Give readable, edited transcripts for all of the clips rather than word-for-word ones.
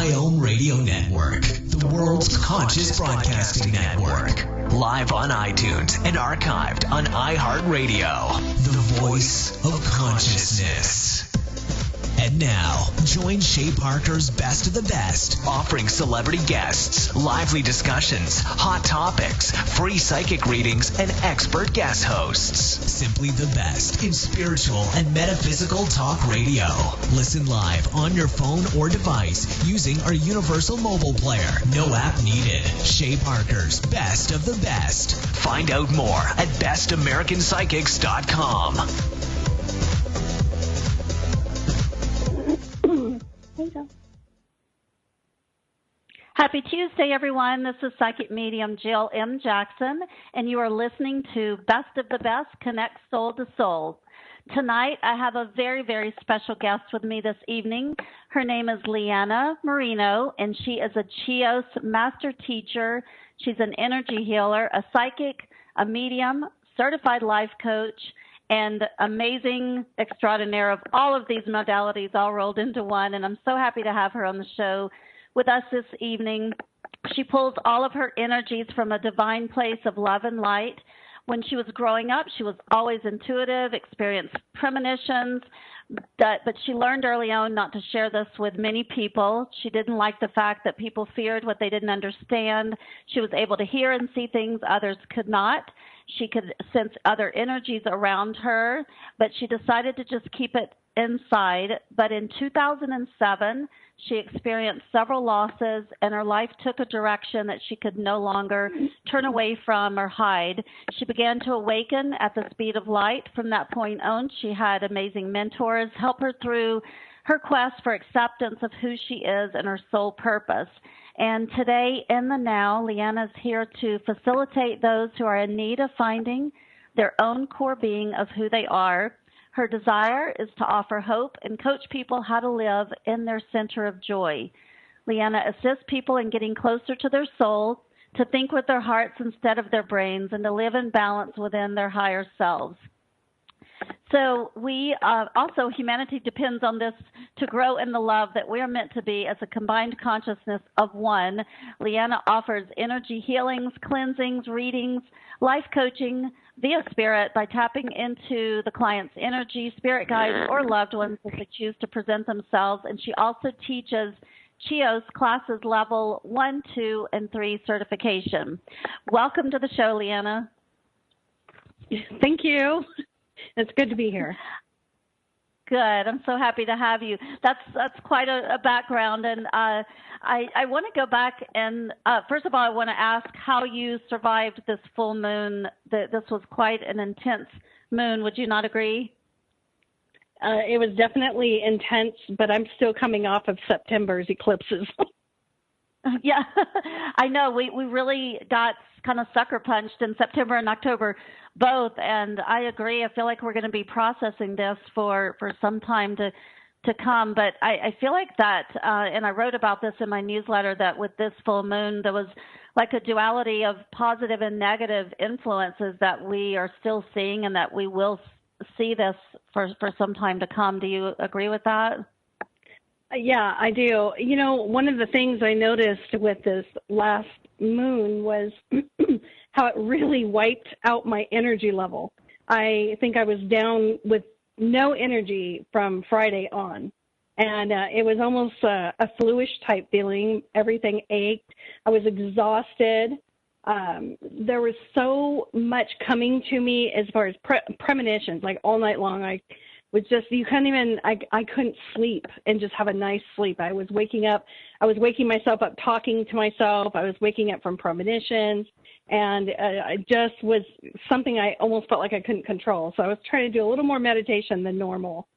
IOM Radio Network, the world's conscious broadcasting network. Live on iTunes and archived on iHeartRadio. The voice of consciousness. And now, join Shay Parker's Best of the Best, offering celebrity guests, lively discussions, hot topics, free psychic readings, and expert guest hosts. Simply the best in spiritual and metaphysical talk radio. Listen live on your phone or device using our universal mobile player. No app needed. Shay Parker's Best of the Best. Find out more at bestamericanpsychics.com. Happy Tuesday, everyone. This is Psychic Medium Jill M. Jackson, and you are listening to Best of the Best, Connect Soul to Soul. Tonight, I have a very, very special guest with me this evening. Her name is Leanna Marino, and she is a Chios master teacher. She's an energy healer, a psychic, a medium, certified life coach, and amazing extraordinaire of all of these modalities all rolled into one. And I'm so happy to have her on the show with us this evening. She pulls all of her energies from a divine place of love and light. When she was growing up, she was always intuitive, experienced premonitions, but she learned early on not to share this with many people. She didn't like the fact that people feared what they didn't understand. She was able to hear and see things others could not. She could sense other energies around her, but she decided to just keep it inside. But in 2007, she experienced several losses, and her life took a direction that she could no longer turn away from or hide. She began to awaken at the speed of light. From that point on, she had amazing mentors help her through her quest for acceptance of who she is and her soul purpose. And today, in the now, Leanna is here to facilitate those who are in need of finding their own core being of who they are. Her desire is to offer hope and coach people how to live in their center of joy. Leanna assists people in getting closer to their soul, to think with their hearts instead of their brains, and to live in balance within their higher selves. So we also, humanity depends on this to grow in the love that we are meant to be as a combined consciousness of one. Leanna offers energy healings, cleansings, readings, life coaching via spirit by tapping into the client's energy, spirit guides, or loved ones as they choose to present themselves. And she also teaches Chios classes level 1, 2, and 3 certification. Welcome to the show, Leanna. Thank you. It's good to be here. Good. I'm so happy to have you. That's quite a background, and I want to go back and first of all, I want to ask how you survived this full moon. This was quite an intense moon. Would you not agree? It was definitely intense, but I'm still coming off of September's eclipses. Yeah, I know. We really got kind of sucker punched in September and October both, and I agree. I feel like we're going to be processing this for some time to come, but I feel like that, and I wrote about this in my newsletter, that with this full moon, there was like a duality of positive and negative influences that we are still seeing, and that we will see this for some time to come. Do you agree with that? Yeah, I do. You know, one of the things I noticed with this last moon was how it really wiped out my energy level. I think I was down with no energy from Friday on, and it was almost a fluish type feeling. Everything ached. I was exhausted. There was so much coming to me as far as premonitions, like all night long. I was just, you couldn't even, I couldn't sleep and just have a nice sleep. I was waking myself up talking to myself. I was waking up from premonitions, and it just was something I almost felt like I couldn't control. So I was trying to do a little more meditation than normal.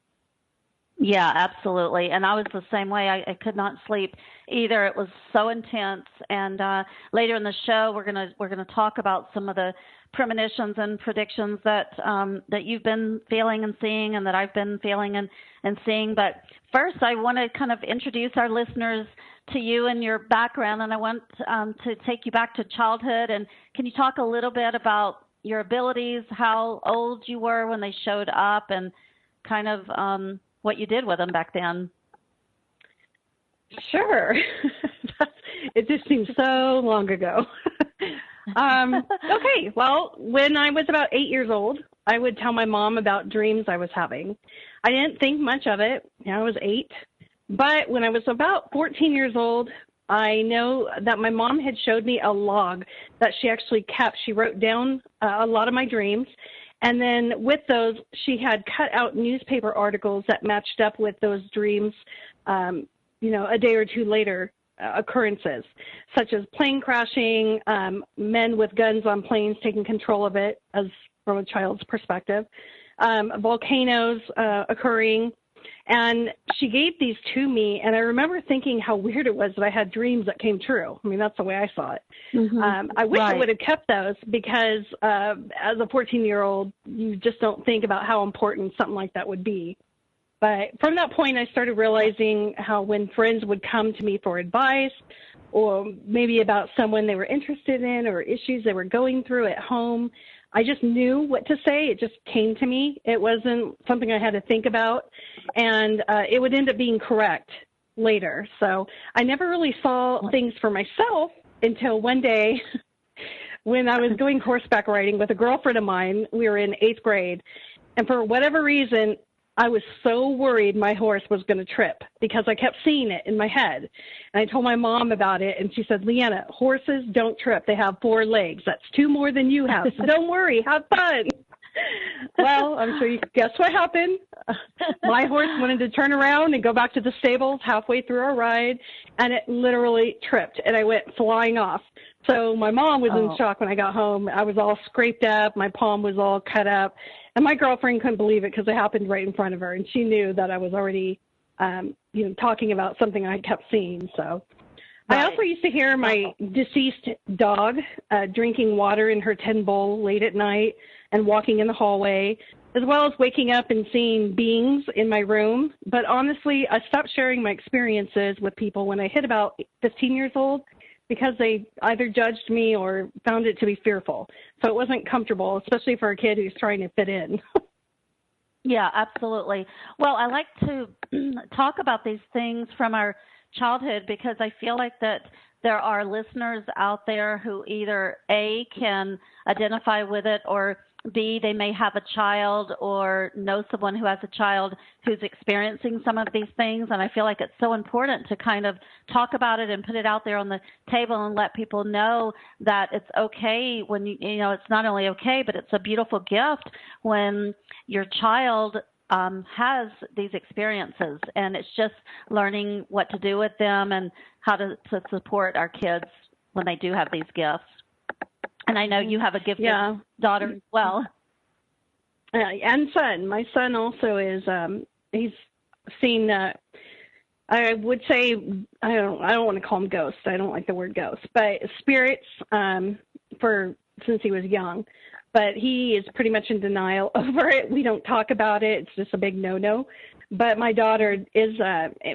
Yeah, absolutely. And I was the same way. I could not sleep either. It was so intense. And later in the show, we're gonna talk about some of the premonitions and predictions that you've been feeling and seeing, and that I've been feeling and seeing. But first, I want to kind of introduce our listeners to you and your background, and I want to take you back to childhood. And can you talk a little bit about your abilities, how old you were when they showed up, and kind of what you did with them back then? Sure. It just seems so long ago. Okay, well, when I was about 8 years old, I would tell my mom about dreams I was having. I didn't think much of it. I was 8. But when I was about 14 years old, I know that my mom had showed me a log that she actually kept. She wrote down a lot of my dreams. And then with those, she had cut out newspaper articles that matched up with those dreams, a day or two later. Occurrences, such as plane crashing, men with guns on planes taking control of it, as from a child's perspective, volcanoes occurring. And she gave these to me, and I remember thinking how weird it was that I had dreams that came true. I mean, that's the way I saw it. Mm-hmm. I wish I would have kept those because as a 14-year-old, you just don't think about how important something like that would be. But from that point, I started realizing how when friends would come to me for advice or maybe about someone they were interested in or issues they were going through at home, I just knew what to say. It just came to me. It wasn't something I had to think about, and it would end up being correct later. So I never really saw things for myself until one day when I was going horseback riding with a girlfriend of mine. We were in 8th grade, and for whatever reason, I was so worried my horse was going to trip because I kept seeing it in my head. And I told my mom about it, and she said, Leanna, horses don't trip. They have 4 legs. That's 2 more than you have. So don't worry. Have fun. Well, I'm sure you can guess what happened. My horse wanted to turn around and go back to the stables halfway through our ride, and it literally tripped, and I went flying off. So my mom was in shock when I got home. I was all scraped up. My palm was all cut up. And my girlfriend couldn't believe it because it happened right in front of her, and she knew that I was already, talking about something I kept seeing. So right. I also used to hear my deceased dog drinking water in her tin bowl late at night and walking in the hallway, as well as waking up and seeing beings in my room. But honestly, I stopped sharing my experiences with people when I hit about 15 years old, because they either judged me or found it to be fearful. So it wasn't comfortable, especially for a kid who's trying to fit in. Yeah, absolutely. Well, I like to talk about these things from our childhood because I feel like that there are listeners out there who either A, can identify with it, or B, they may have a child or know someone who has a child who's experiencing some of these things. And I feel like it's so important to kind of talk about it and put it out there on the table and let people know that it's okay when, it's not only okay, but it's a beautiful gift when your child has these experiences. And it's just learning what to do with them and how to support our kids when they do have these gifts. And I know you have a gifted daughter as well. And son. My son also is, he's seen, I would say, I don't want to call them ghosts. I don't like the word ghost, but spirits since he was young. But he is pretty much in denial over it. We don't talk about it. It's just a big no-no. But my daughter is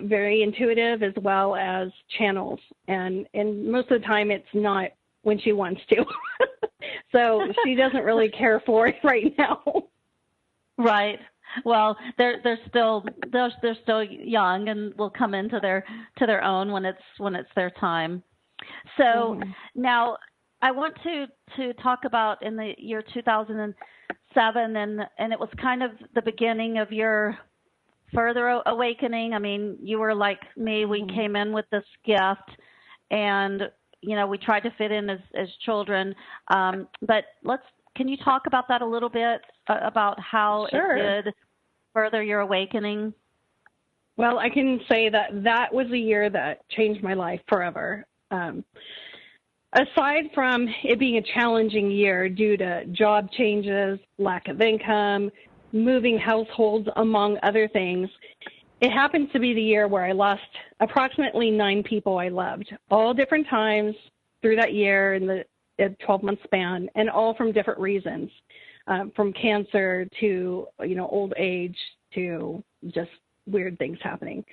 very intuitive as well as channels. And most of the time it's not when she wants to. So she doesn't really care for it right now. Right. Well, they're still young and will come into their own when it's their time. So now I want to talk about in the year 2007, and it was kind of the beginning of your further awakening. I mean, you were like me. We came in with this gift, and we tried to fit in as children. But can you talk about that a little bit, about how it did further your awakening? Well, I can say that was a year that changed my life forever. Aside from it being a challenging year due to job changes, lack of income, moving households, among other things, it happens to be the year where I lost approximately 9 people I loved, all different times through that year in the 12-month span, and all from different reasons, from cancer to, old age to just weird things happening.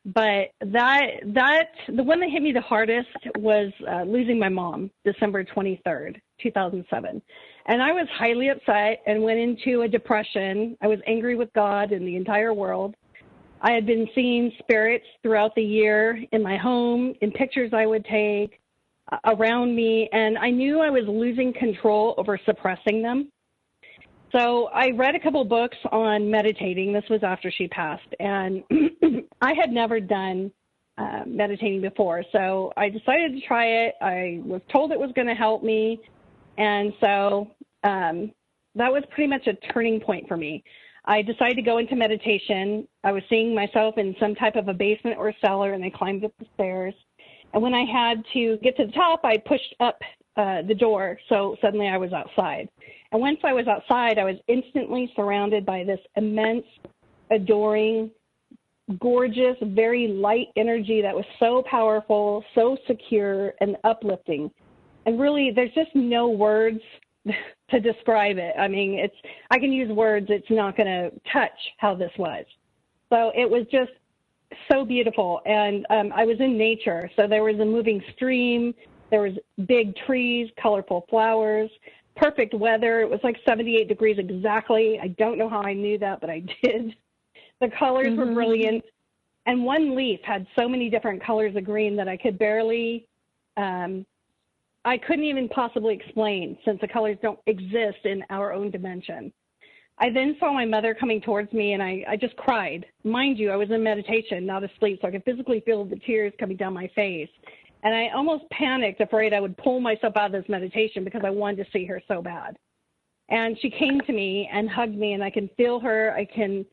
But the one that hit me the hardest was losing my mom, December 23rd, 2007. And I was highly upset and went into a depression. I was angry with God and the entire world. I had been seeing spirits throughout the year in my home, in pictures I would take, around me, and I knew I was losing control over suppressing them. So I read a couple books on meditating. This was after she passed, and I had never done meditating before. So I decided to try it. I was told it was going to help me, and so that was pretty much a turning point for me. I decided to go into meditation. I was seeing myself in some type of a basement or cellar, and I climbed up the stairs. And when I had to get to the top, I pushed up the door, so suddenly I was outside. And once I was outside, I was instantly surrounded by this immense, adoring, gorgeous, very light energy that was so powerful, so secure, and uplifting. And really, there's just no words to describe it. I mean, I can use words, it's not going to touch how this was. So it was just so beautiful. And I was in nature, so there was a moving stream, there was big trees, colorful flowers, perfect weather. It was like 78 degrees exactly. I don't know how I knew that, but I did. The colors were brilliant. And one leaf had so many different colors of green that I could barely, I couldn't even possibly explain, since the colors don't exist in our own dimension. I then saw my mother coming towards me, and I just cried. Mind you, I was in meditation, not asleep, so I could physically feel the tears coming down my face. And I almost panicked, afraid I would pull myself out of this meditation because I wanted to see her so bad. And she came to me and hugged me, and I can feel her, I can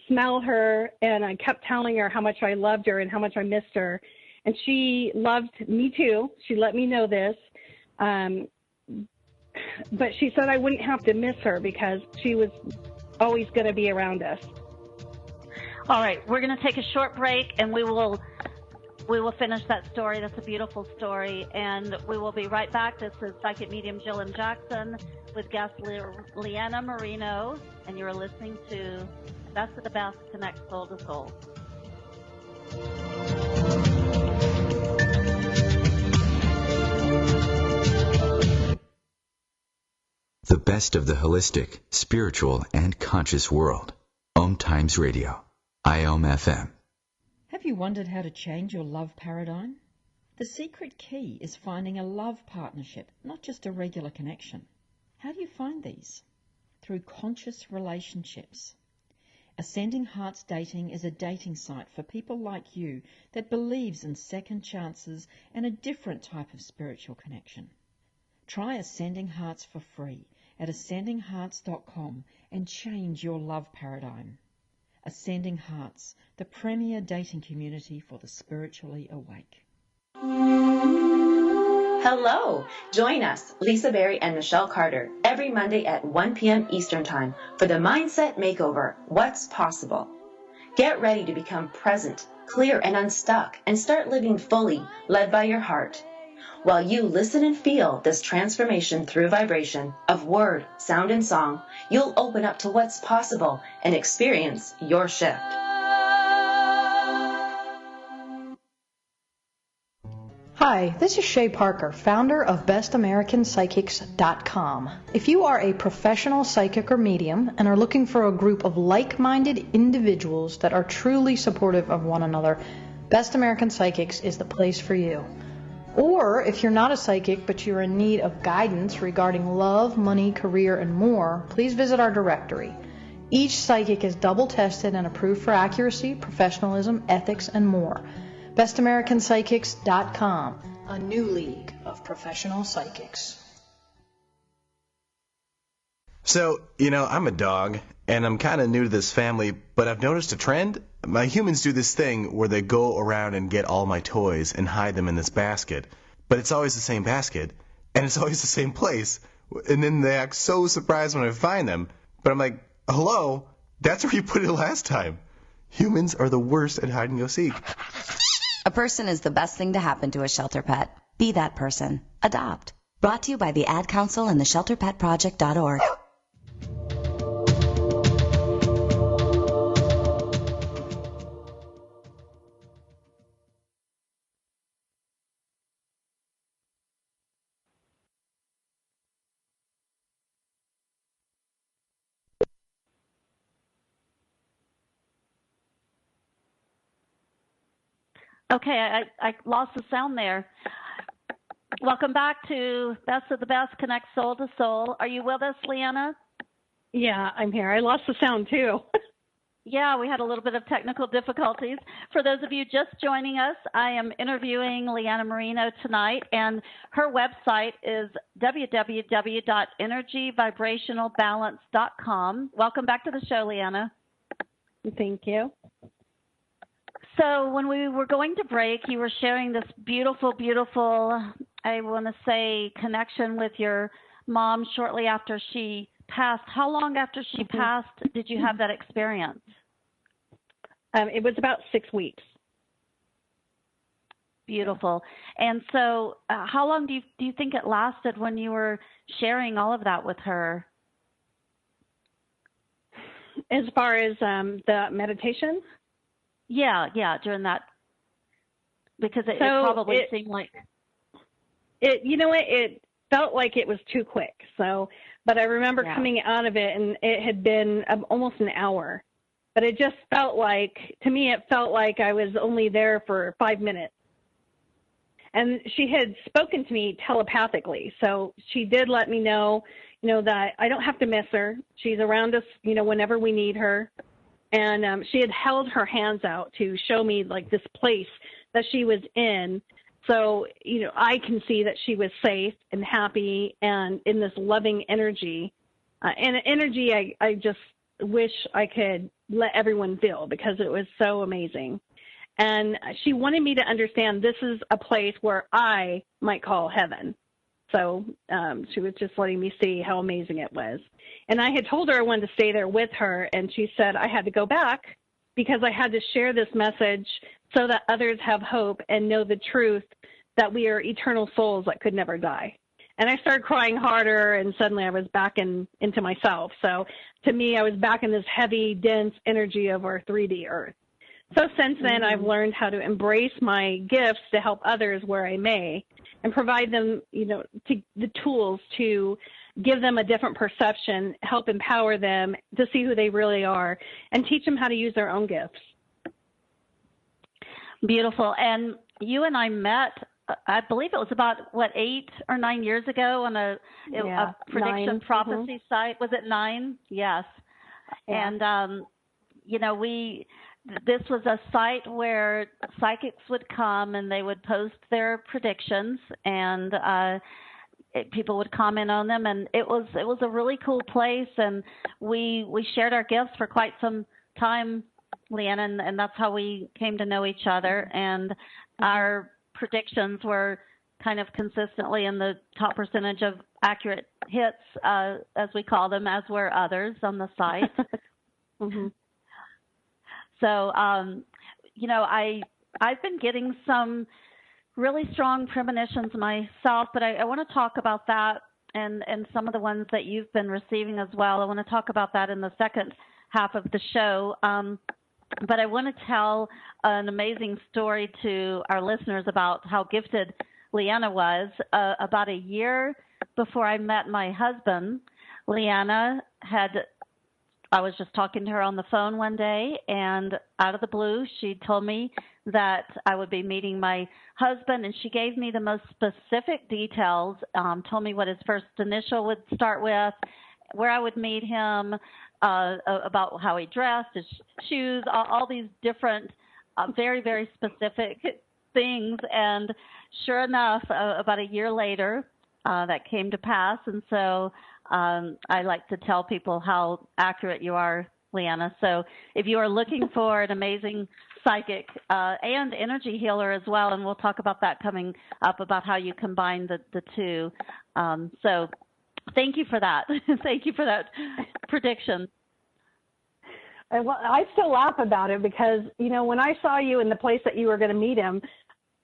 smell her, and I kept telling her how much I loved her and how much I missed her. And she loved me too. She let me know this. But she said I wouldn't have to miss her because she was always going to be around us. All right, we're going to take a short break, and we will finish that story. That's a beautiful story, and we will be right back. This is Psychic Medium Jill M. Jackson with guest Leanna Marino, and you're listening to Best of the Best, Connect Soul to Soul. The best of the holistic, spiritual, and conscious world. OMTimes Radio. IOM FM. Have you wondered how to change your love paradigm? The secret key is finding a love partnership, not just a regular connection. How do you find these? Through conscious relationships. Ascending Hearts Dating is a dating site for people like you that believes in second chances and a different type of spiritual connection. Try Ascending Hearts for free at ascendinghearts.com and change your love paradigm. Ascending Hearts, the premier dating community for the spiritually awake. Hello! Join us, Lisa Berry and Michelle Carter, every Monday at 1 p.m. Eastern Time for the Mindset Makeover, What's Possible. Get ready to become present, clear, and unstuck, and start living fully, led by your heart. While you listen and feel this transformation through vibration of word, sound, and song, you'll open up to what's possible and experience your shift. Hi, this is Shay Parker, founder of BestAmericanPsychics.com. If you are a professional psychic or medium and are looking for a group of like-minded individuals that are truly supportive of one another, Best American Psychics is the place for you. Or if you're not a psychic but you're in need of guidance regarding love, money, career, and more, please visit our directory. Each psychic is double tested and approved for accuracy, professionalism, ethics, and more. BestAmericanPsychics.com, a new league of professional psychics. So, I'm a dog, and I'm kind of new to this family, but I've noticed a trend. My humans do this thing where they go around and get all my toys and hide them in this basket, but it's always the same basket, and it's always the same place, and then they act so surprised when I find them, but I'm like, hello, that's where you put it last time. Humans are the worst at hide and go seek. A person is the best thing to happen to a shelter pet. Be that person. Adopt. Brought to you by the Ad Council and the ShelterPetProject.org. Okay, I lost the sound there. Welcome back to Best of the Best, Connect Soul to Soul. Are you with us, Leanna? Yeah, I'm here. I lost the sound too. Yeah, we had a little bit of technical difficulties. For those of you just joining us, I am interviewing Leanna Marino tonight, and her website is www.energyvibrationalbalance.com. Welcome back to the show, Leanna. Thank you. So when we were going to break, you were sharing this beautiful, beautiful, I want to say, connection with your mom shortly after she passed. How long after she passed did you have that experience? It was about 6 weeks. Beautiful. And so how long do you think it lasted when you were sharing all of that with her? As far as the meditation? Yeah, during that, because it probably seemed like... It felt like it was too quick. But I remember coming out of it, and it had been almost an hour. But it just felt like, to me, it felt like I was only there for 5 minutes. And she had spoken to me telepathically. So she did let me know, that I don't have to miss her. She's around us, whenever we need her. And she had held her hands out to show me, like, this place that she was in. So, I can see that she was safe and happy and in this loving energy. And an energy I just wish I could let everyone feel, because it was so amazing. And she wanted me to understand this is a place where I might call heaven. So she was just letting me see how amazing it was. And I had told her I wanted to stay there with her, and she said I had to go back because I had to share this message so that others have hope and know the truth that we are eternal souls that could never die. And I started crying harder, and suddenly I was back into myself. So to me, I was back in this heavy, dense energy of our 3D Earth. So since then, I've learned how to embrace my gifts to help others where I may, and provide them, the tools to give them a different perception, help empower them to see who they really are, and teach them how to use their own gifts. Beautiful. And you and I met, I believe it was about, 8 or 9 years ago on a prediction prophecy site. Was it 9? Yes. Yeah. And, this was a site where psychics would come and they would post their predictions, and people would comment on them, and it was a really cool place, and we shared our gifts for quite some time, Leanna, and that's how we came to know each other. And our predictions were kind of consistently in the top percentage of accurate hits, as we call them, as were others on the site. So, I've been getting some really strong premonitions myself, but I want to talk about that and some of the ones that you've been receiving as well. I want to talk about that in the second half of the show. But I want to tell an amazing story to our listeners about how gifted Leanna was. About a year before I met my husband, Leanna I was just talking to her on the phone one day, and out of the blue, she told me that I would be meeting my husband, and she gave me the most specific details, told me what his first initial would start with, where I would meet him, about how he dressed, his shoes, all these different, very, very specific things. And sure enough, about a year later, that came to pass. And so I like to tell people how accurate you are, Leanna. So if you are looking for an amazing psychic and energy healer as well, and we'll talk about that coming up, about how you combine the two. So thank you for that. Thank you for that prediction. Well, I still laugh about it because, when I saw you in the place that you were going to meet him,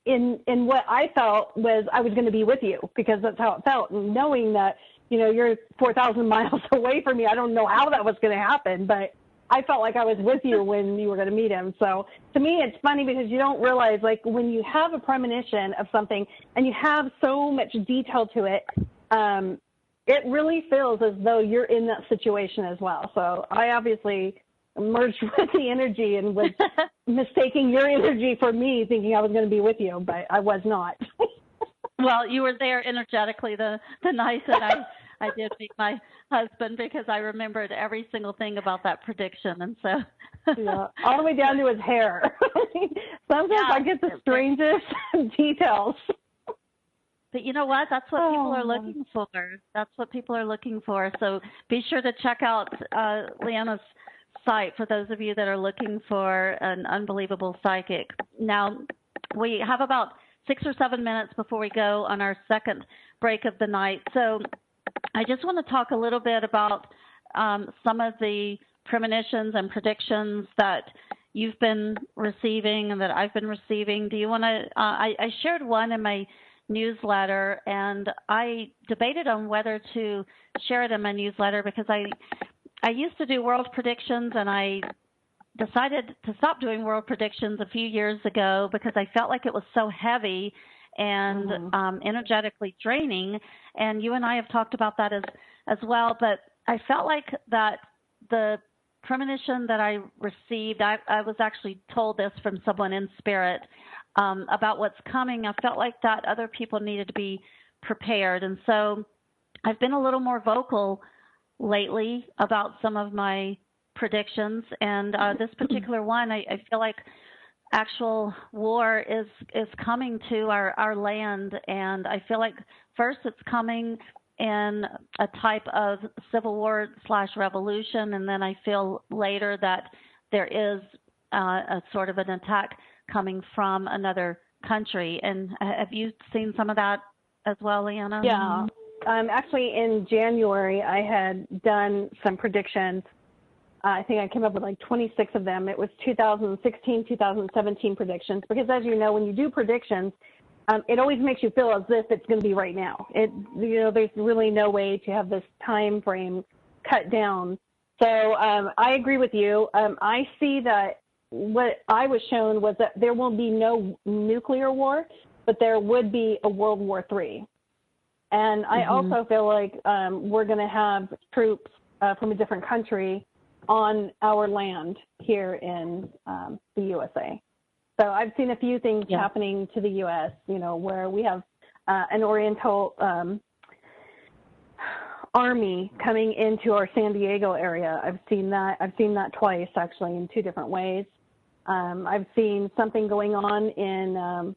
in what I felt was I was going to be with you, because that's how it felt. And knowing that, you're 4,000 miles away from me, I don't know how that was going to happen, but I felt like I was with you when you were going to meet him. So to me, it's funny because you don't realize, like, when you have a premonition of something and you have so much detail to it, it really feels as though you're in that situation as well. So I obviously merged with the energy and was mistaking your energy for me, thinking I was going to be with you, but I was not. Well, you were there energetically the night that I did meet my husband, because I remembered every single thing about that prediction, and so yeah, all the way down to his hair. Sometimes I get the strangest details. But you know what? That's what people are looking for. That's what people are looking for. So be sure to check out Leanna's site for those of you that are looking for an unbelievable psychic. Now, we have about 6 or 7 minutes before we go on our second break of the night. So I just want to talk a little bit about some of the premonitions and predictions that you've been receiving and that I've been receiving. Do you want to? I shared one in my newsletter, and I debated on whether to share it in my newsletter because I used to do world predictions, and I decided to stop doing world predictions a few years ago because I felt like it was so heavy and energetically draining. And you and I have talked about that as well. But I felt like that the premonition that I received, I was actually told this from someone in spirit about what's coming. I felt like that other people needed to be prepared. And so I've been a little more vocal lately about some of my predictions. And this particular one, I feel like actual war is coming to our land. And I feel like first it's coming in a type of civil war / revolution. And then I feel later that there is a sort of an attack coming from another country. And have you seen some of that as well, Leanna? Yeah. Actually, in January, I had done some predictions. I think I came up with like 26 of them. It was 2016, 2017 predictions, because as you know, when you do predictions, it always makes you feel as if it's going to be right now. There's really no way to have this time frame cut down. So I agree with you. I see that what I was shown was that there will be no nuclear war, but there would be a World War III. And I also feel like we're going to have troops from a different country on our land here in the USA. So I've seen a few things happening to the U.S., where we have an Oriental army coming into our San Diego area. I've seen that twice, actually, in 2 different ways. I've seen something going on in,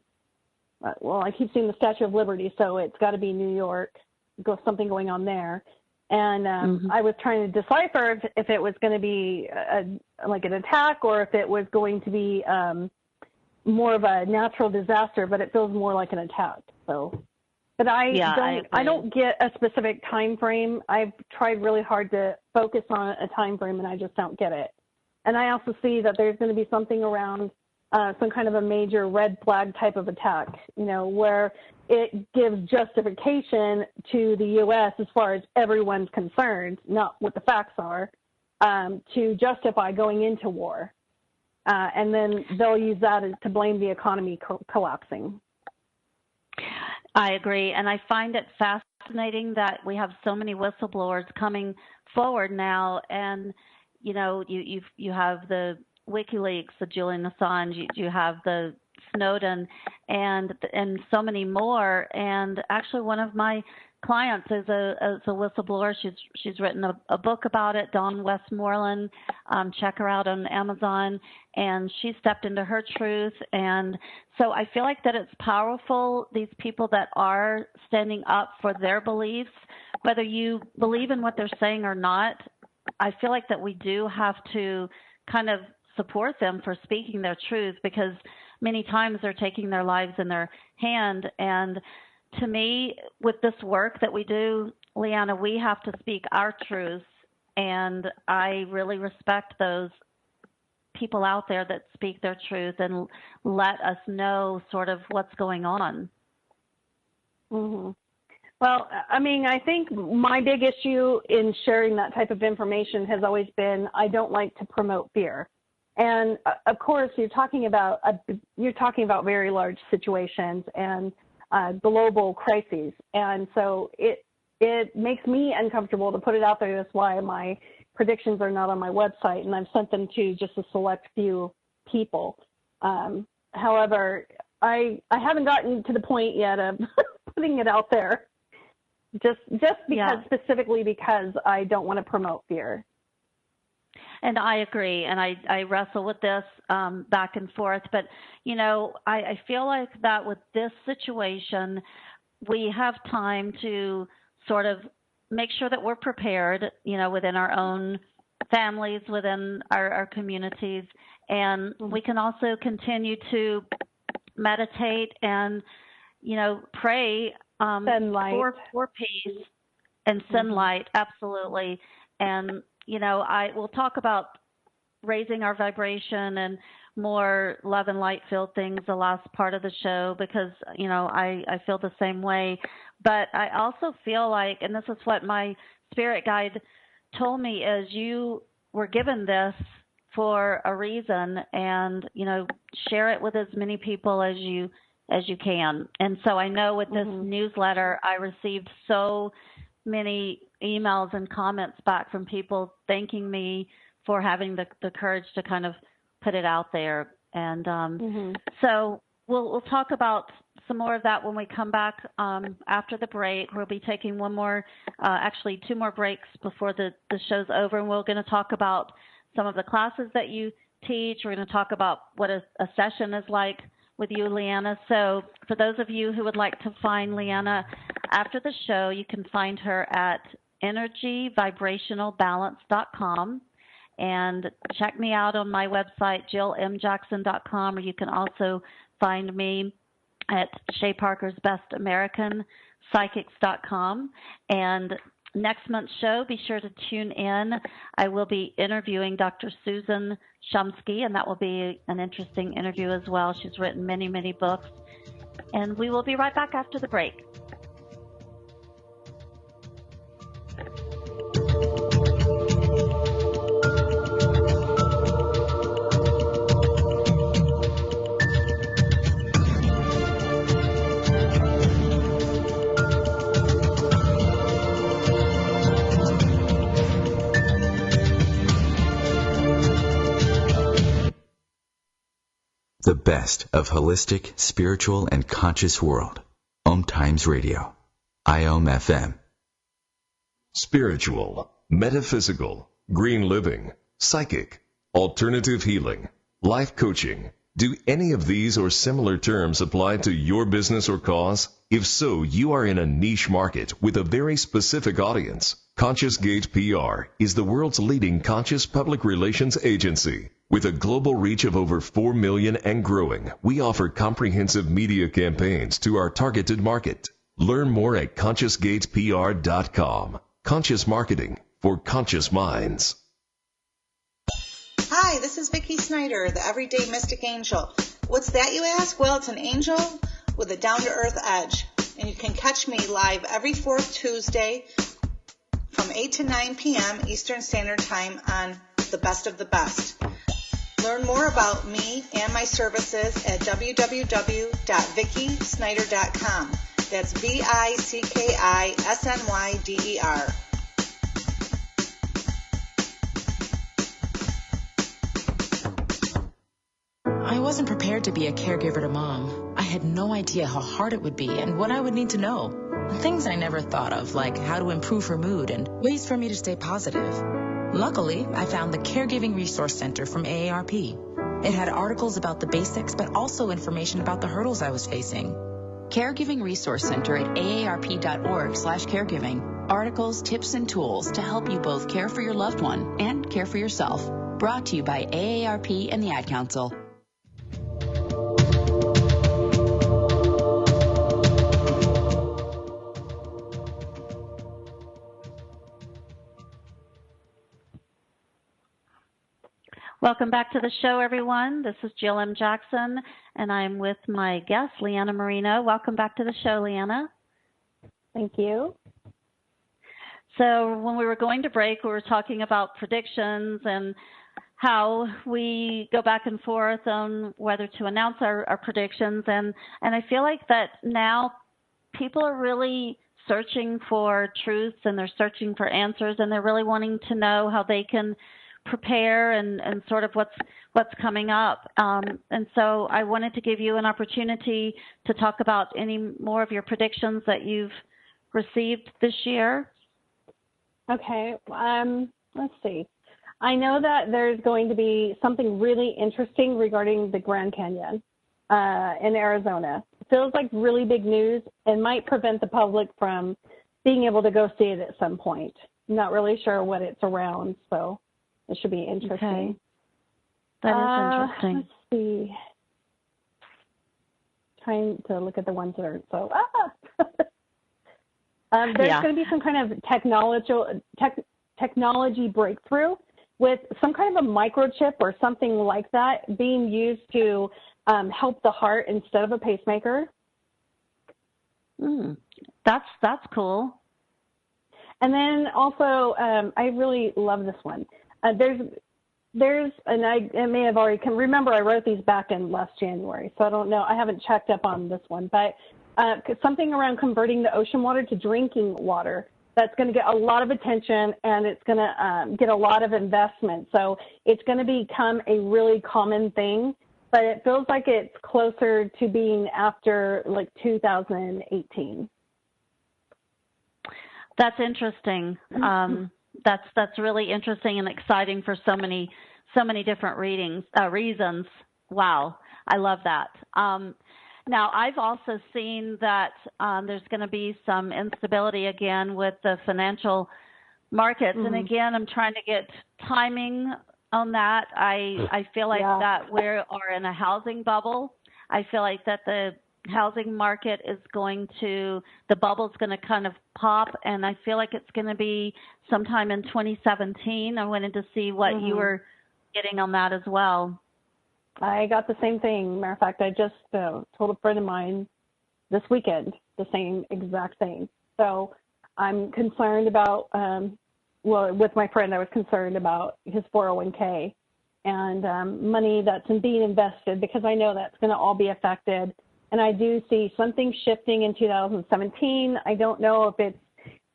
I keep seeing the Statue of Liberty, so it's got to be New York. Something going on there. And I was trying to decipher if it was going to be like an attack or if it was going to be more of a natural disaster, but it feels more like an attack. So, but I don't get a specific time frame. I've tried really hard to focus on a time frame, and I just don't get it. And I also see that there's going to be something around some kind of a major red flag type of attack, where it gives justification to the U.S. as far as everyone's concerned, not what the facts are, to justify going into war. And then they'll use that to blame the economy collapsing. I agree. And I find it fascinating that we have so many whistleblowers coming forward now. And, you have the WikiLeaks, the Julian Assange, you have the Snowden, and so many more. And actually, one of my clients is a whistleblower. She's written a book about it, Dawn Westmoreland. Check her out on Amazon. And she stepped into her truth. And so I feel like that it's powerful, these people that are standing up for their beliefs, whether you believe in what they're saying or not. I feel like that we do have to kind of support them for speaking their truth, because many times they're taking their lives in their hand. And to me, with this work that we do, Leanna, we have to speak our truths. And I really respect those people out there that speak their truth and let us know sort of what's going on. Mm-hmm. Well, I think my big issue in sharing that type of information has always been I don't like to promote fear. And of course, you're talking about very large situations and global crises, and so it makes me uncomfortable to put it out there. That's why my predictions are not on my website, and I've sent them to just a select few people. However, I haven't gotten to the point yet of putting it out there, just because, specifically because I don't want to promote fear. And I agree, and I wrestle with this back and forth. But, you know, I feel like that with this situation, we have time to sort of make sure that we're prepared, you know, within our own families, within our communities. And we can also continue to meditate and, you know, pray for peace and send light, absolutely. And, you know, we'll talk about raising our vibration and more love and light filled things the last part of the show, because, you know, I feel the same way. But I also feel like, and this is what my spirit guide told me, is you were given this for a reason, and, you know, share it with as many people as you can. And so I know with this newsletter, I received so many emails and comments back from people thanking me for having the courage to kind of put it out there. And so we'll talk about some more of that when we come back after the break. We'll be taking actually two more breaks before the show's over, and we're going to talk about some of the classes that you teach. We're going to talk about what a session is like with you, Leanna. So for those of you who would like to find Leanna after the show, you can find her at energyvibrationalbalance.com, and check me out on my website, jillmjackson.com, or you can also find me at Shay Parker's Best American Psychics.com. And next month's show, be sure to tune in. I will be interviewing Dr. Susan Shumsky, and that will be an interesting interview as well. She's written many, many books. And we will be right back after the break. The best of holistic, spiritual, and conscious world. OMTimes Radio. IOM FM. Spiritual, metaphysical, green living, psychic, alternative healing, life coaching. Do any of these or similar terms apply to your business or cause? If so, you are in a niche market with a very specific audience. Conscious Gate PR is the world's leading conscious public relations agency. With a global reach of over 4 million and growing, we offer comprehensive media campaigns to our targeted market. Learn more at ConsciousGatePR.com. Conscious marketing for conscious minds. Hi, this is Vicki Snyder, the Everyday Mystic Angel. What's that, you ask? Well, it's an angel with a down-to-earth edge. And you can catch me live every fourth Tuesday from 8 to 9 p.m. Eastern Standard Time on The Best of the Best. Learn more about me and my services at www.vickysnyder.com. That's VICKISNYDER. I wasn't prepared to be a caregiver to Mom. I had no idea how hard it would be and what I would need to know. Things I never thought of, like how to improve her mood and ways for me to stay positive. Luckily, I found the Caregiving Resource Center from AARP. It had articles about the basics, but also information about the hurdles I was facing. Caregiving Resource Center at aarp.org/caregiving. Articles, tips, and tools to help you both care for your loved one and care for yourself. Brought to you by AARP and the Ad Council. Welcome back to the show, everyone. This is Jill M. Jackson, and I'm with my guest, Leanna Marino. Welcome back to the show, Leanna. Thank you. So when we were going to break, we were talking about predictions and how we go back and forth on whether to announce our predictions. And I feel like that now people are really searching for truths and they're searching for answers, and they're really wanting to know how they can prepare and sort of what's coming up. And so I wanted to give you an opportunity to talk about any more of your predictions that you've received this year. Okay. Let's see. I know that there's going to be something really interesting regarding the Grand Canyon in Arizona. It feels like really big news and might prevent the public from being able to go see it at some point. I'm not really sure what it's around, so it should be interesting. Okay. That is interesting. Let's see. Trying to look at the ones that are so. There's going to be some kind of technology breakthrough with some kind of a microchip or something like that being used to help the heart instead of a pacemaker. That's cool. And then also, I really love this one. There's, and I may have already remember I wrote these back in last January, so I don't know. I haven't checked up on this one, but something around converting the ocean water to drinking water. That's going to get a lot of attention, and it's going to get a lot of investment. So it's going to become a really common thing, but it feels like it's closer to being after like 2018. That's interesting. That's really interesting and exciting for so many different reasons. Wow, I love that. Now, I've also seen that there's going to be some instability again with the financial markets. And again, I'm trying to get timing on that. I feel like that we are in a housing bubble. I feel like that the housing market is the bubble's going to kind of pop, and I feel like it's going to be sometime in 2017. I wanted to see what you were getting on that as well. I got the same thing. Matter of fact, I just told a friend of mine this weekend the same exact thing. So I'm concerned about, with my friend, I was concerned about his 401k and money that's being invested, because I know that's going to all be affected. And I do see something shifting in 2017. I don't know if it's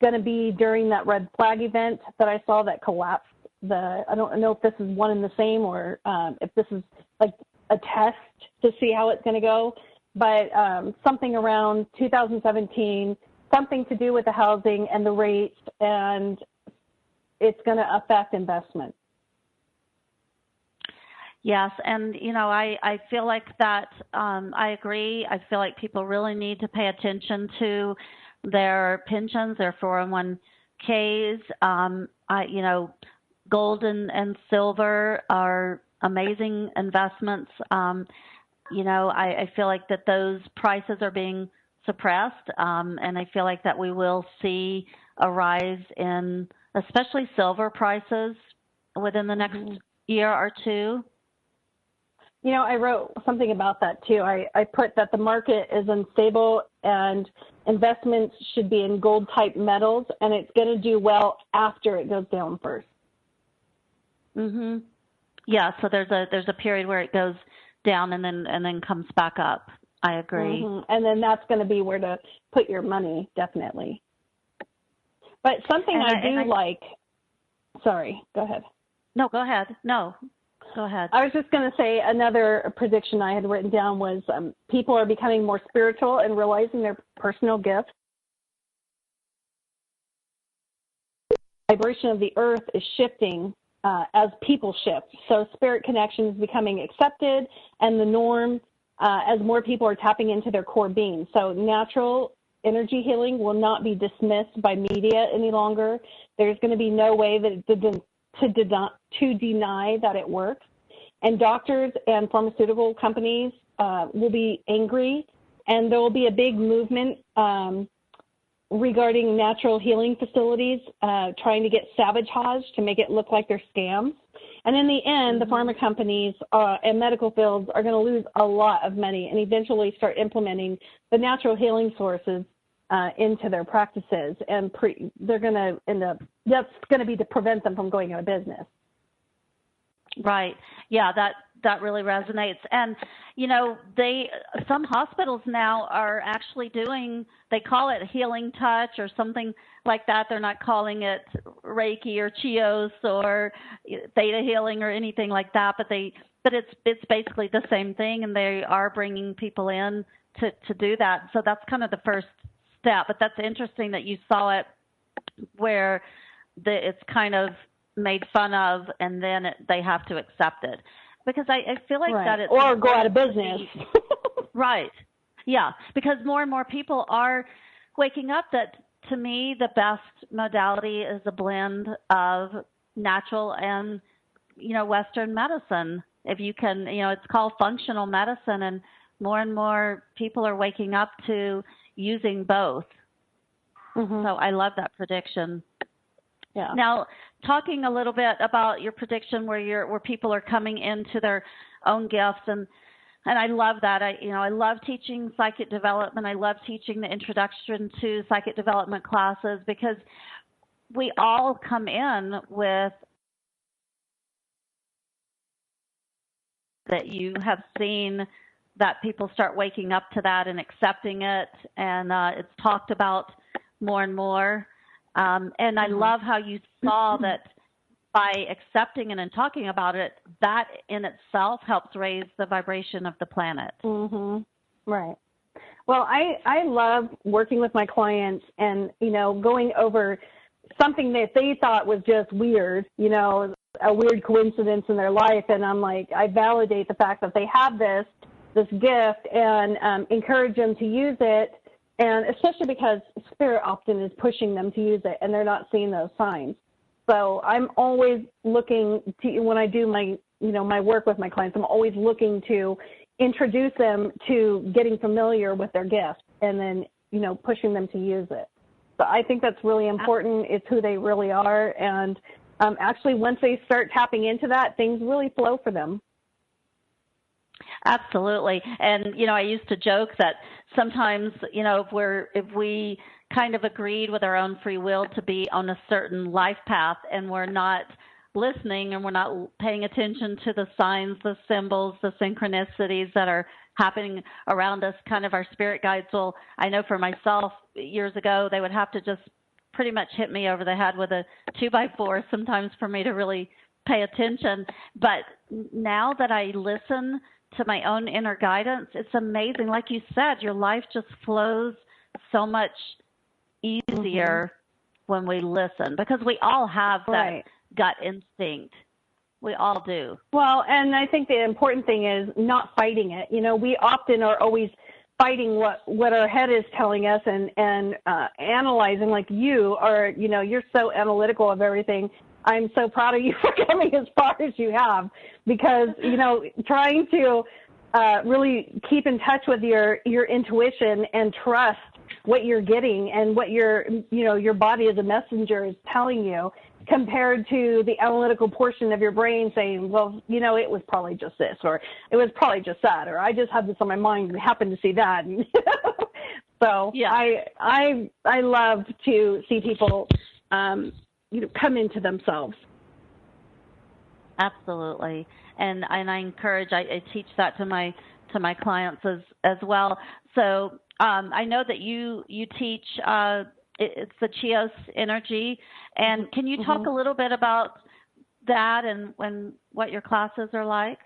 going to be during that red flag event that I saw that collapsed. I don't know if this is one and the same, or if this is like a test to see how it's going to go, but something around 2017, something to do with the housing and the rates, and it's going to affect investment. Yes, and I feel like that. I agree. I feel like people really need to pay attention to their pensions, their 401ks. Gold and silver are amazing investments. I feel like that those prices are being suppressed, and I feel like that we will see a rise in especially silver prices within the next year or two. I wrote something about that too. I put that the market is unstable and investments should be in gold type metals, and it's going to do well after it goes down first. Yeah, so there's a period where it goes down and then comes back up. I agree. And then that's going to be where to put your money, definitely. But something sorry, go ahead. No, go ahead. No, go ahead. I was just going to say another prediction I had written down was people are becoming more spiritual and realizing their personal gifts. The vibration of the earth is shifting as people shift. So spirit connection is becoming accepted and the norm as more people are tapping into their core being. So natural energy healing will not be dismissed by media any longer. There's going to be no way that to deny that it works. And doctors and pharmaceutical companies will be angry, and there will be a big movement regarding natural healing facilities trying to get sabotaged to make it look like they're scams. And in the end, the pharma companies and medical fields are going to lose a lot of money and eventually start implementing the natural healing sources into their practices. And they're going to end up, that's going to be to prevent them from going out of business. Right. Yeah, that really resonates. And, some hospitals now are actually they call it healing touch or something like that. They're not calling it Reiki or Chios or theta healing or anything like that, but it's basically the same thing, and they are bringing people in to do that. So that's kind of the first step. But that's interesting that you saw it where it's kind of made fun of, and then they have to accept it. Because I feel like that it's... Or go out of business. Right. Yeah, because more and more people are waking up that, to me, the best modality is a blend of natural and, Western medicine. If you can, it's called functional medicine, and more people are waking up to using both. Mm-hmm. So I love that prediction. Yeah. Now, talking a little bit about your prediction where people are coming into their own gifts, and I love that. I love teaching psychic development. I love teaching the introduction to psychic development classes, because we all come in with that. You have seen that people start waking up to that and accepting it, and it's talked about more and more. And I love how you saw that by accepting it and talking about it, that in itself helps raise the vibration of the planet. Mm-hmm. Right. Well, I love working with my clients and, going over something that they thought was just weird, a weird coincidence in their life. And I'm like, I validate the fact that they have this gift and encourage them to use it. And especially because Spirit often is pushing them to use it, and they're not seeing those signs. So I'm always looking to, when I do my work with my clients, I'm always looking to introduce them to getting familiar with their gift, and then, pushing them to use it. So I think that's really important. It's who they really are. And actually, once they start tapping into that, things really flow for them. Absolutely. And, I used to joke that sometimes, if we kind of agreed with our own free will to be on a certain life path, and we're not listening and we're not paying attention to the signs, the symbols, the synchronicities that are happening around us, kind of our spirit guides. Well, I know for myself, years ago, they would have to just pretty much hit me over the head with a 2x4 sometimes for me to really pay attention. But now that I listen to my own inner guidance, it's amazing. Like you said, your life just flows so much easier when we listen, because we all have that gut instinct. We all do. Well, and I think the important thing is not fighting it. We often are always fighting what our head is telling us and analyzing, like you are, you're so analytical of everything. I'm so proud of you for coming as far as you have, because, trying to really keep in touch with your intuition and trust what you're getting and what your body as a messenger is telling you, compared to the analytical portion of your brain saying, well, it was probably just this, or it was probably just that, or I just had this on my mind and happened to see that. So yeah. I love to see people come into themselves. Absolutely. And I encourage, I teach that to my clients as well. So I know that you teach it's the Chios energy, and can you talk a little bit about that and what your classes are like?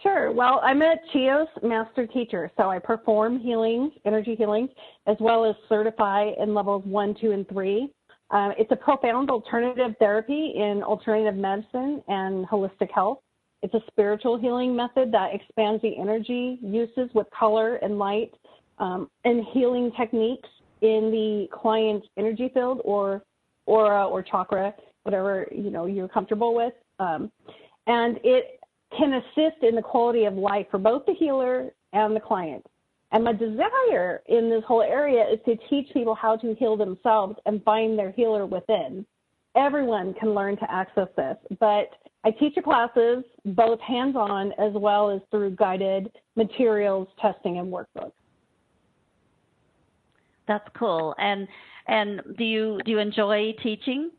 Sure. Well, I'm a Chios master teacher, so I perform healings, energy healings, as well as certify in levels 1, 2, and 3. It's a profound alternative therapy in alternative medicine and holistic health. It's a spiritual healing method that expands the energy uses with color and light, and healing techniques in the client's energy field or aura or chakra, whatever you're comfortable with. And it can assist in the quality of life for both the healer and the client. And my desire in this whole area is to teach people how to heal themselves and find their healer within. Everyone can learn to access this, but I teach the classes both hands-on as well as through guided materials, testing, and workbooks. That's cool. And do you enjoy teaching?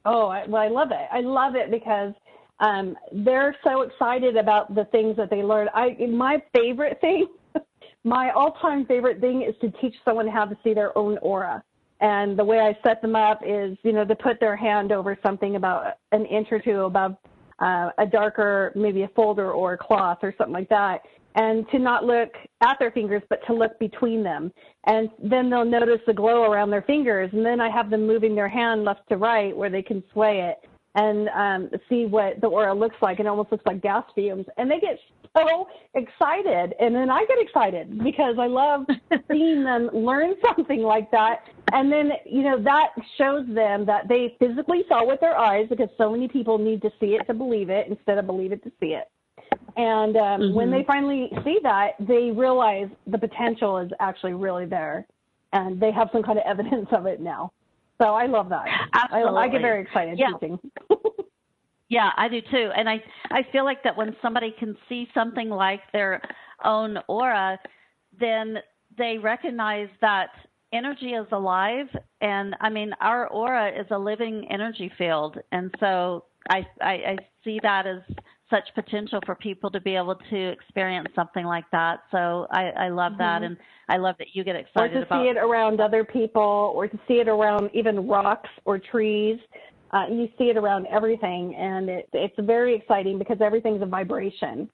Oh, I love it. I love it because they're so excited about the things that they learn. My favorite thing, my all-time favorite thing is to teach someone how to see their own aura. And the way I set them up is, to put their hand over something about an inch or two above a darker, maybe a folder or a cloth or something like that, and to not look at their fingers, but to look between them. And then they'll notice the glow around their fingers, and then I have them moving their hand left to right where they can sway it and see what the aura looks like. It almost looks like gas fumes. And they get so excited, and then I get excited because I love seeing them learn something like that. And then, that shows them that they physically saw with their eyes, because so many people need to see it to believe it instead of believe it to see it. And when they finally see that, they realize the potential is actually really there, and they have some kind of evidence of it now. So I love that. Absolutely. I get very excited teaching. Yeah, I do too. And I feel like that when somebody can see something like their own aura, then they recognize that energy is alive. And I mean, our aura is a living energy field. And so I see that as such potential for people to be able to experience something like that. So I love that. And I love that you get excited about it. Or to see it around other people, or to see it around even rocks or trees. You see it around everything, and it's very exciting because everything's a vibration.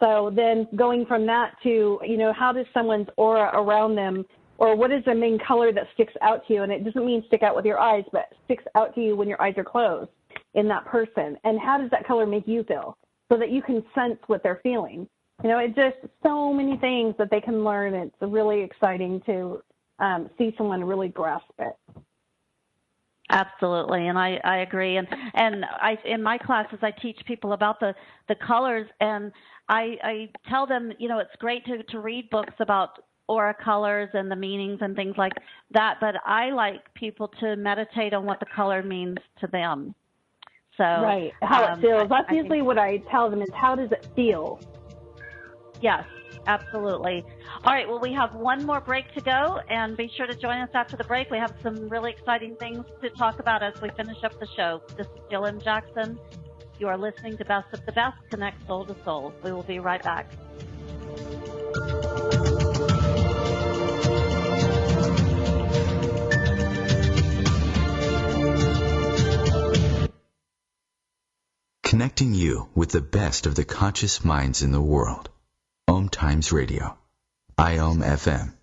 So then going from that to, how does someone's aura around them, or what is the main color that sticks out to you? And it doesn't mean stick out with your eyes, but sticks out to you when your eyes are closed in that person. And how does that color make you feel so that you can sense what they're feeling? It's just so many things that they can learn. It's really exciting to see someone really grasp it. Absolutely, and I agree. And in my classes, I teach people about the colors, and I tell them, it's great to read books about aura colors and the meanings and things like that, but I like people to meditate on what the color means to them. So right, how it feels. That's usually what I tell them is, how does it feel? Yes, absolutely. All right, well, we have one more break to go, and be sure to join us after the break. We have some really exciting things to talk about as we finish up the show. This is Jill M. Jackson. You are listening to Best of the Best, Connect Soul to Soul. We will be right back. Connecting you with the best of the conscious minds in the world. OMTimes Radio. IOM FM.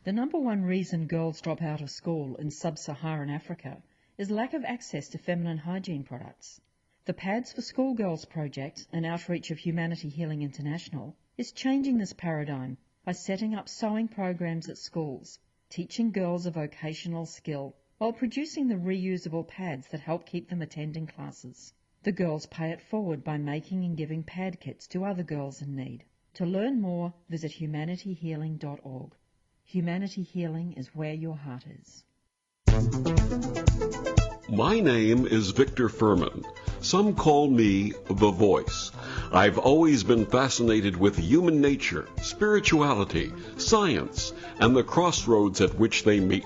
The number one reason girls drop out of school in sub-Saharan Africa is lack of access to feminine hygiene products. The Pads for Schoolgirls project, an outreach of Humanity Healing International, is changing this paradigm by setting up sewing programs at schools, teaching girls a vocational skill, while producing the reusable pads that help keep them attending classes. The girls pay it forward by making and giving pad kits to other girls in need. To learn more, visit humanityhealing.org. Humanity Healing is where your heart is. My name is Victor Furman. Some call me The Voice. I've always been fascinated with human nature, spirituality, science, and the crossroads at which they meet.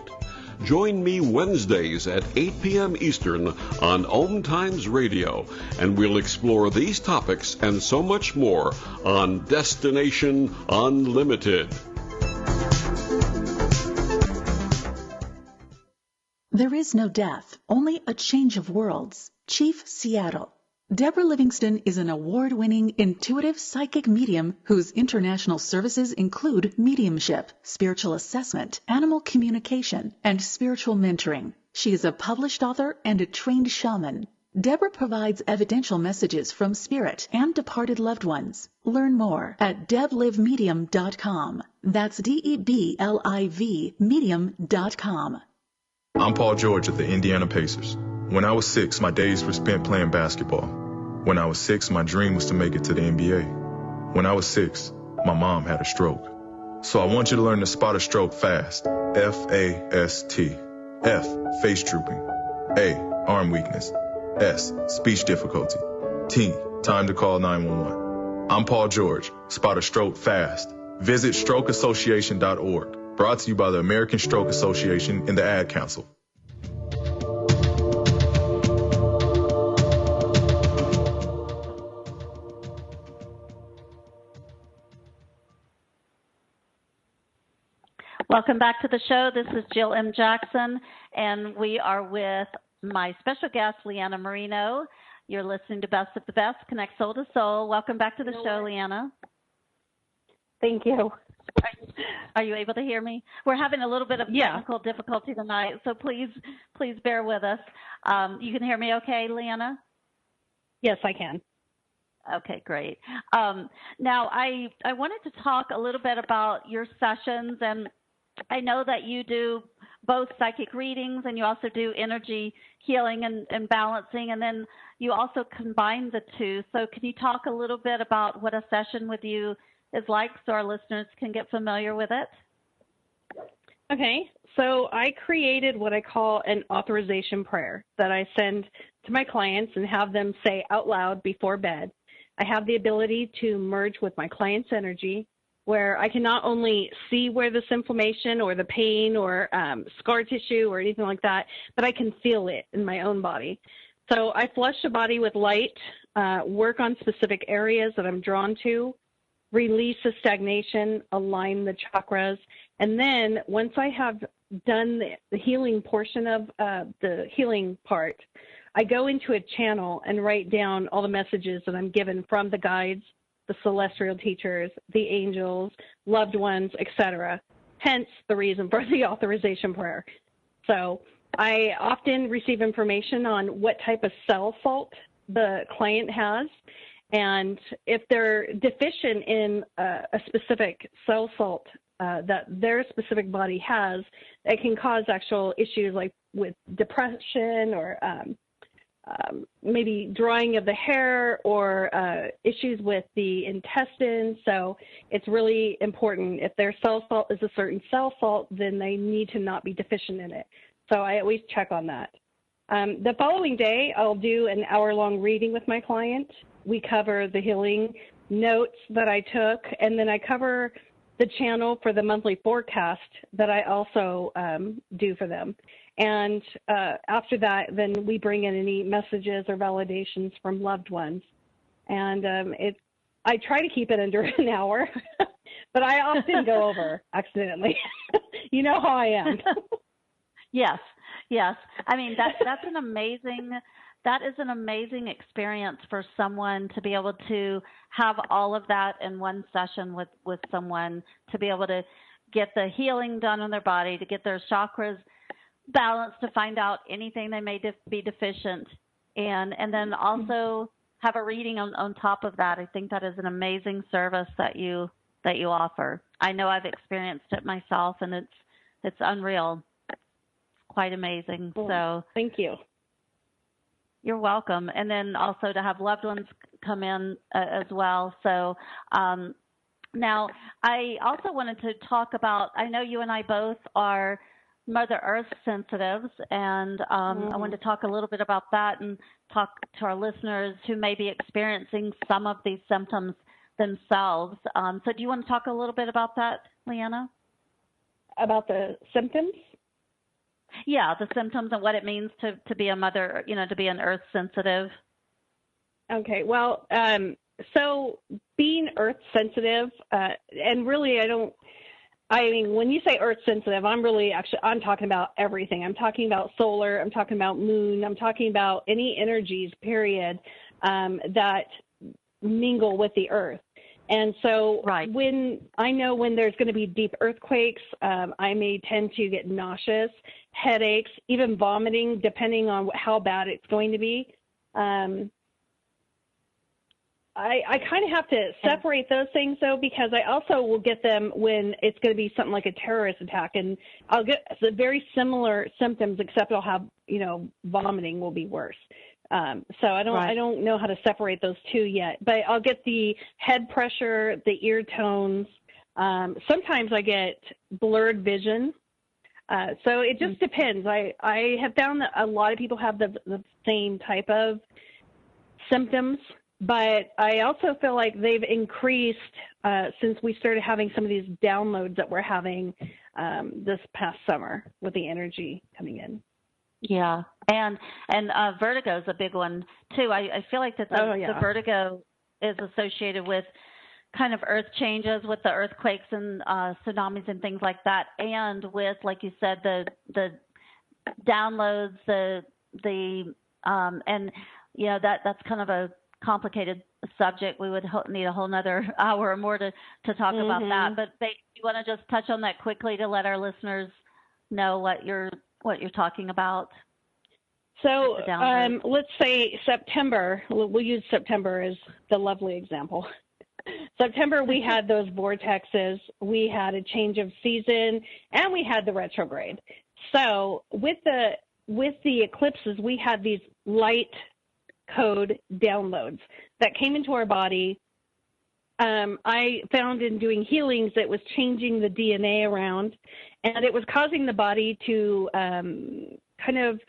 Join me Wednesdays at 8 p.m. Eastern on OMTimes Radio, and we'll explore these topics and so much more on Destination Unlimited. There is no death, only a change of worlds. Chief Seattle. Deborah Livingston is an award-winning intuitive psychic medium whose international services include mediumship, spiritual assessment, animal communication, and spiritual mentoring. She is a published author and a trained shaman. Deborah provides evidential messages from spirit and departed loved ones. Learn more at deblivemedium.com. That's DEBLIV medium.com. I'm Paul George of the Indiana Pacers. When I was 6, my days were spent playing basketball. When I was 6, my dream was to make it to the NBA. When I was 6, my mom had a stroke. So I want you to learn to spot a stroke fast. F-A-S-T. F, face drooping. A, arm weakness. S, speech difficulty. T, time to call 911. I'm Paul George. Spot a stroke fast. Visit strokeassociation.org. Brought to you by the American Stroke Association and the Ad Council. Welcome back to the show. This is Jill M. Jackson, and we are with my special guest, Leanna Marino. You're listening to Best of the Best, Connect Soul to Soul. Welcome back to the show, Leanna. Thank you. Are you able to hear me? We're having a little bit of technical difficulty tonight, so please bear with us. You can hear me okay, Leanna? Yes, I can. Okay, great. Now, I wanted to talk a little bit about your sessions, and I know that you do both psychic readings and you also do energy healing and balancing, and then you also combine the two. So can you talk a little bit about what a session with you is like so our listeners can get familiar with it? Okay, so I created what I call an authorization prayer that I send to my clients and have them say out loud before bed. I have the ability to merge with my client's energy, where I can not only see where this inflammation or the pain or scar tissue or anything like that, but I can feel it in my own body. So I flush the body with light, work on specific areas that I'm drawn to, release the stagnation, align the chakras, and then once I have done the healing portion of the healing part, I go into a channel and write down all the messages that I'm given from the guides, the celestial teachers, the angels, loved ones, etc. Hence the reason for the authorization prayer. So I often receive information on what type of cell fault the client has, and if they're deficient in a specific cell fault that their specific body has, it can cause actual issues like with depression or maybe drying of the hair or issues with the intestines. So it's really important. If their cell fault is a certain cell fault, then they need to not be deficient in it. So I always check on that. The following day, I'll do an hour-long reading with my client. We cover the healing notes that I took, and then I cover the channel for the monthly forecast that I also do for them. And after that, then we bring in any messages or validations from loved ones. And I try to keep it under an hour, but I often go over accidentally. You know how I am. Yes. I mean, that's an amazing, that is an amazing experience for someone to be able to have all of that in one session with someone, to be able to get the healing done on their body, to get their chakras balanced, to find out anything they may be deficient, and then also have a reading on top of that. I think that is an amazing service that you offer. I know I've experienced it myself, and it's unreal. Quite amazing. Well, so thank you. You're welcome. And then also to have loved ones come in as well. So now I also wanted to talk about, I know you and I both are Mother Earth sensitives, and I wanted to talk a little bit about that and talk to our listeners who may be experiencing some of these symptoms themselves. So do you want to talk a little bit about that, Leanna? About the symptoms? Yeah, the symptoms and what it means to be a mother, to be an earth sensitive. Okay, well, so being earth sensitive, and really when you say earth sensitive, I'm talking about everything. I'm talking about solar, I'm talking about moon, I'm talking about any energies, period, that mingle with the earth. And so when there's going to be deep earthquakes, I may tend to get nauseous, headaches, even vomiting, depending on how bad it's going to be. I kind of have to separate those things, though, because I also will get them when it's going to be something like a terrorist attack, and I'll get very similar symptoms, except I'll have, vomiting will be worse. So I don't know how to separate those two yet, but I'll get the head pressure, the ear tones. Sometimes I get blurred vision. So it just depends. I have found that a lot of people have the same type of symptoms, but I also feel like they've increased since we started having some of these downloads that we're having this past summer with the energy coming in. Yeah, and vertigo is a big one too. I feel like that the vertigo is associated with kind of earth changes with the earthquakes and tsunamis and things like that, and with, like you said, the downloads, and that's kind of a complicated subject. We would need a whole nother hour or more to talk about that. But you want to just touch on that quickly to let our listeners know what you're talking about? So let's say September. We'll use September as the lovely example. September, we had those vortexes, we had a change of season, and we had the retrograde. So with the eclipses, we had these light code downloads that came into our body. I found in doing healings that was changing the DNA around, and it was causing the body to kind of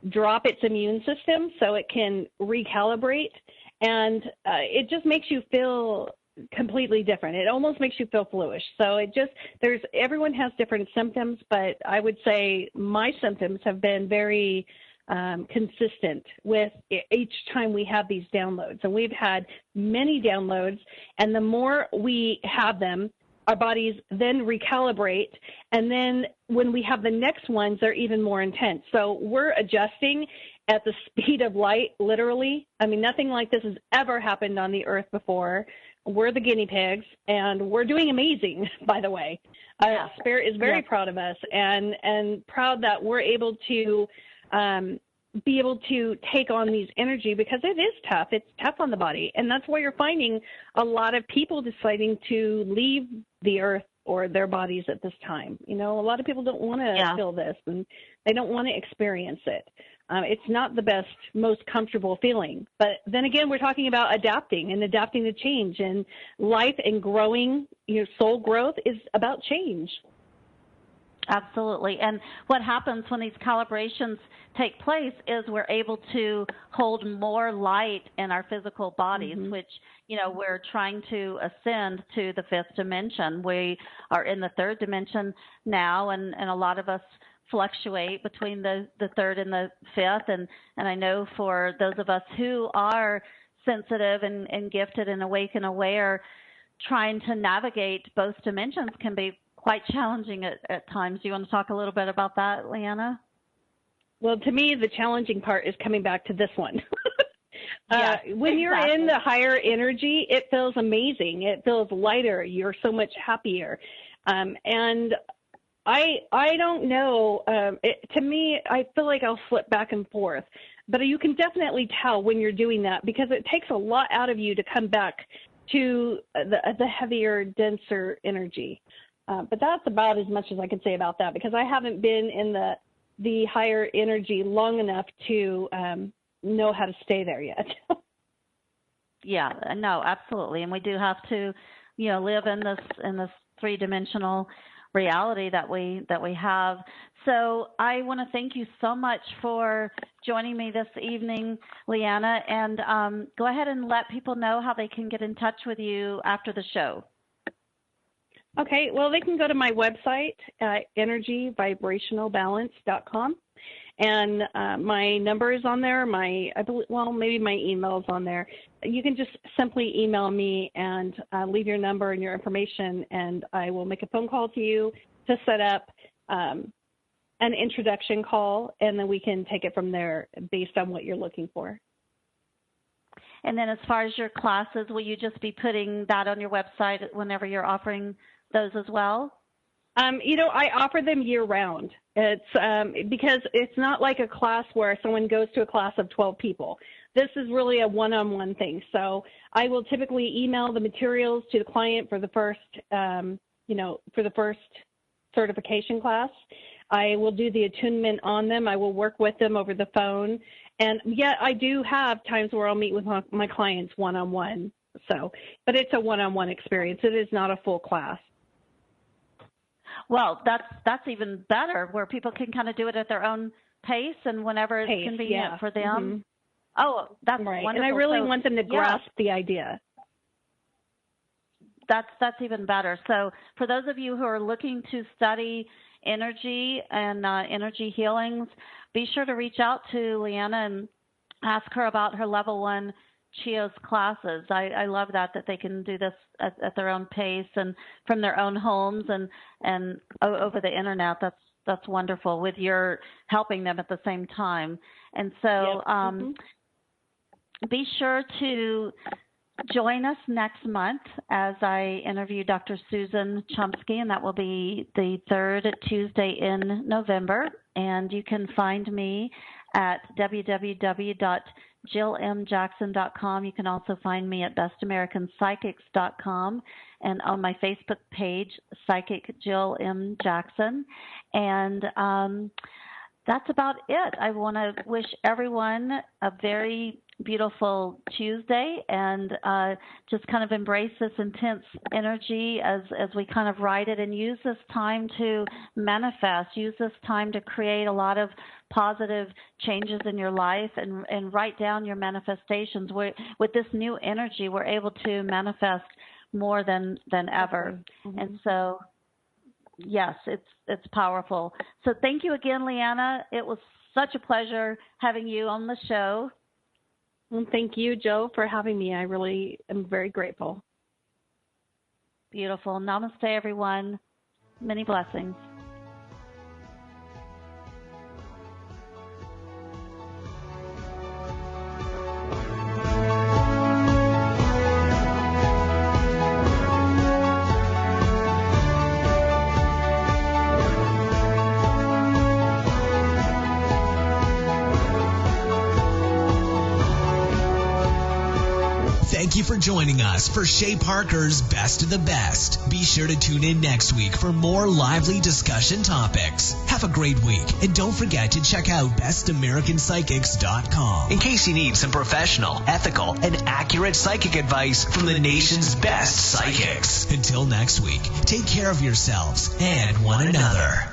drop its immune system so it can recalibrate, and it just makes you feel completely different. It almost makes you feel fluish. So everyone has different symptoms, but I would say my symptoms have been very consistent with each time we have these downloads. And we've had many downloads, and the more we have them, our bodies then recalibrate, and then when we have the next ones, they're even more intense. So we're adjusting at the speed of light, literally. I mean, nothing like this has ever happened on the earth before. We're the guinea pigs, and we're doing amazing, by the way. Spirit is very proud of us, and proud that we're able to be able to take on these energy, because it is tough. It's tough on the body, and that's why you're finding a lot of people deciding to leave the earth or their bodies at this time. A lot of people don't want to feel this, and they don't want to experience it. It's not the best, most comfortable feeling. But then again, we're talking about adapting to change, and life and growing. Soul growth is about change. Absolutely. And what happens when these calibrations take place is we're able to hold more light in our physical bodies, which, we're trying to ascend to the fifth dimension. We are in the third dimension now, and a lot of us fluctuate between the third and the fifth. And I know for those of us who are sensitive and gifted and awake and aware, trying to navigate both dimensions can be quite challenging at times. Do you want to talk a little bit about that, Leanna? Well, to me, the challenging part is coming back to this one. When you're in the higher energy, it feels amazing. It feels lighter. You're so much happier. And I don't know. To me, I feel like I'll flip back and forth. But you can definitely tell when you're doing that, because it takes a lot out of you to come back to the heavier, denser energy. But that's about as much as I can say about that, because I haven't been in the higher energy long enough to know how to stay there yet. Yeah, no, absolutely. And we do have to, live in this three-dimensional reality that we have. So I want to thank you so much for joining me this evening, Leanna, and go ahead and let people know how they can get in touch with you after the show. Okay, well, they can go to my website, energyvibrationalbalance.com, and my number is on there. Maybe my email's on there. You can just simply email me and leave your number and your information, and I will make a phone call to you to set up an introduction call, and then we can take it from there based on what you're looking for. And then as far as your classes, will you just be putting that on your website whenever you're offering those as well? I offer them year round. It's because it's not like a class where someone goes to a class of 12 people. This is really a one-on-one thing. So I will typically email the materials to the client for the first, certification class. I will do the attunement on them. I will work with them over the phone. And yet I do have times where I'll meet with my clients one-on-one. But it's a one-on-one experience. It is not a full class. Well, that's even better, where people can kind of do it at their own pace and whenever it's convenient for them. Oh, that's right. Wonderful. And I really want them to grasp the idea. That's even better. So for those of you who are looking to study energy and energy healings, be sure to reach out to Leanna and ask her about her level 1 Chio's classes. I love that they can do this at their own pace and from their own homes and over the internet. That's wonderful, with your helping them at the same time. And so be sure to join us next month as I interview Dr. Susan Chomsky, and that will be the third Tuesday in November. And you can find me at www.jillmjackson.com. You can also find me at bestamericanpsychics.com and on my Facebook page, Psychic Jill M. Jackson. And that's about it. I want to wish everyone a very beautiful Tuesday, and just kind of embrace this intense energy as we kind of ride it, and use this time to manifest, use this time to create a lot of positive changes in your life, and write down your manifestations. With this new energy, we're able to manifest more than ever. And so yes, it's powerful. So thank you again, Leanna. It was such a pleasure having you on the show. Well, thank you, Joe, for having me. I really am very grateful. Beautiful. Namaste, everyone. Many blessings. Thank you for joining us for Shay Parker's Best of the Best. Be sure to tune in next week for more lively discussion topics. Have a great week, and don't forget to check out bestamericanpsychics.com in case you need some professional, ethical, and accurate psychic advice from the nation's best psychics. Until next week, take care of yourselves and one another.